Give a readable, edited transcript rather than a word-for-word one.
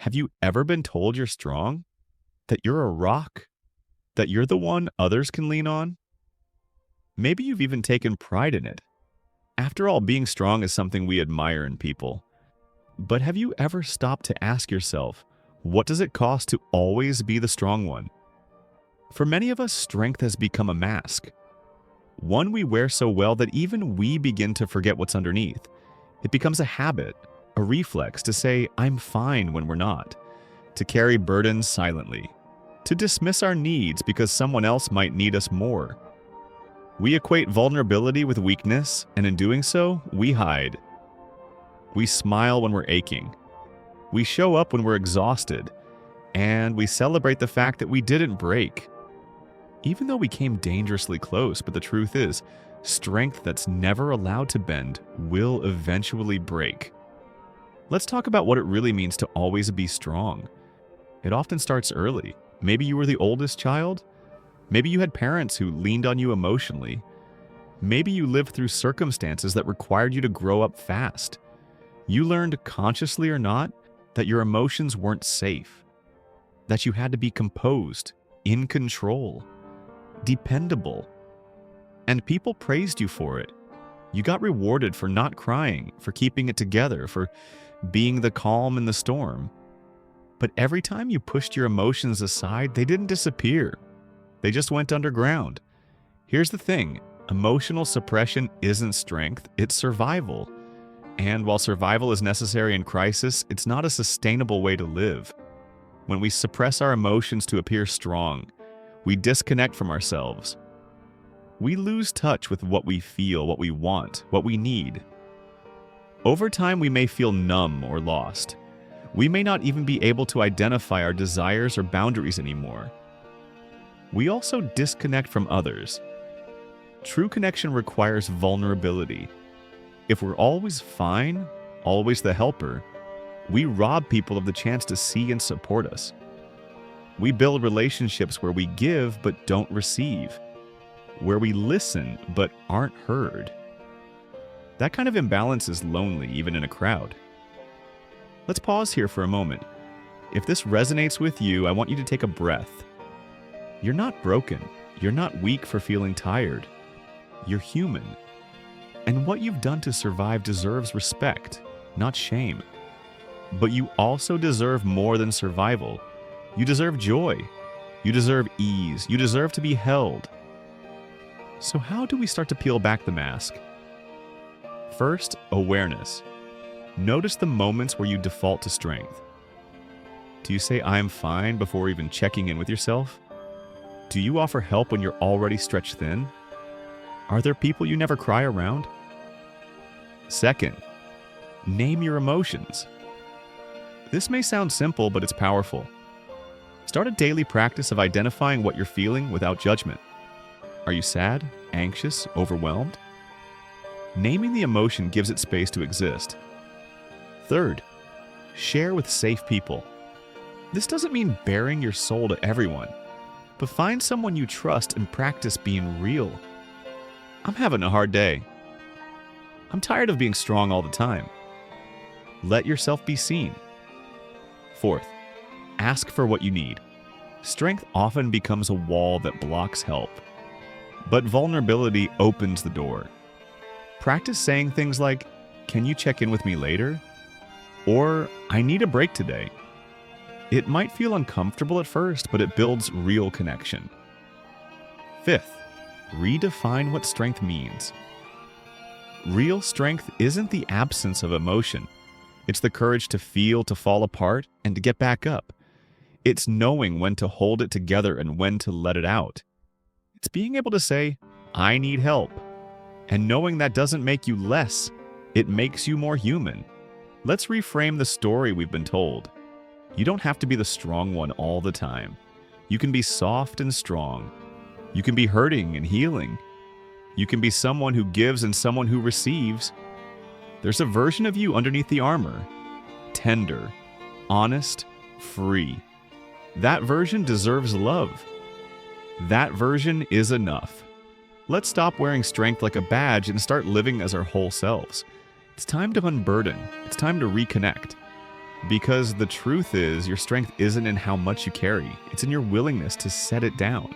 Have you ever been told you're strong? That you're a rock? That you're the one others can lean on? Maybe you've even taken pride in it. After all, being strong is something we admire in people. But have you ever stopped to ask yourself, what does it cost to always be the strong one? For many of us, strength has become a mask. One we wear so well that even we begin to forget what's underneath. It becomes a habit, a reflex to say, I'm fine when we're not, to carry burdens silently, to dismiss our needs because someone else might need us more. We equate vulnerability with weakness, and in doing so, we hide. We smile when we're aching. We show up when we're exhausted, and we celebrate the fact that we didn't break. Even though we came dangerously close, but the truth is, strength that's never allowed to bend will eventually break. Let's talk about what it really means to always be strong. It often starts early. Maybe you were the oldest child. Maybe you had parents who leaned on you emotionally. Maybe you lived through circumstances that required you to grow up fast. You learned, consciously or not, that your emotions weren't safe, that you had to be composed, in control, dependable. And people praised you for it. You got rewarded for not crying, for keeping it together, for being the calm in the storm. But every time you pushed your emotions aside, they didn't disappear. They just went underground. Here's the thing, emotional suppression isn't strength, it's survival. And while survival is necessary in crisis, it's not a sustainable way to live. When we suppress our emotions to appear strong, we disconnect from ourselves. We lose touch with what we feel, what we want, what we need. Over time, we may feel numb or lost. We may not even be able to identify our desires or boundaries anymore. We also disconnect from others. True connection requires vulnerability. If we're always fine, always the helper, we rob people of the chance to see and support us. We build relationships where we give but don't receive, where we listen but aren't heard. That kind of imbalance is lonely, even in a crowd. Let's pause here for a moment. If this resonates with you, I want you to take a breath. You're not broken. You're not weak for feeling tired. You're human. And what you've done to survive deserves respect, not shame. But you also deserve more than survival. You deserve joy. You deserve ease. You deserve to be held. So how do we start to peel back the mask? First, awareness. Notice the moments where you default to strength. Do you say, I'm fine, before even checking in with yourself? Do you offer help when you're already stretched thin? Are there people you never cry around? Second, name your emotions. This may sound simple, but it's powerful. Start a daily practice of identifying what you're feeling without judgment. Are you sad, anxious, overwhelmed? Naming the emotion gives it space to exist. Third, share with safe people. This doesn't mean baring your soul to everyone, but find someone you trust and practice being real. I'm having a hard day. I'm tired of being strong all the time. Let yourself be seen. Fourth, ask for what you need. Strength often becomes a wall that blocks help, but vulnerability opens the door. Practice saying things like, can you check in with me later? Or, I need a break today. It might feel uncomfortable at first, but it builds real connection. Fifth, redefine what strength means. Real strength isn't the absence of emotion. It's the courage to feel, to fall apart, and to get back up. It's knowing when to hold it together and when to let it out. It's being able to say, I need help. And knowing that doesn't make you less, it makes you more human. Let's reframe the story we've been told. You don't have to be the strong one all the time. You can be soft and strong. You can be hurting and healing. You can be someone who gives and someone who receives. There's a version of you underneath the armor. Tender, honest, free. That version deserves love. That version is enough. Let's stop wearing strength like a badge and start living as our whole selves. It's time to unburden. It's time to reconnect. Because the truth is, your strength isn't in how much you carry, it's in your willingness to set it down.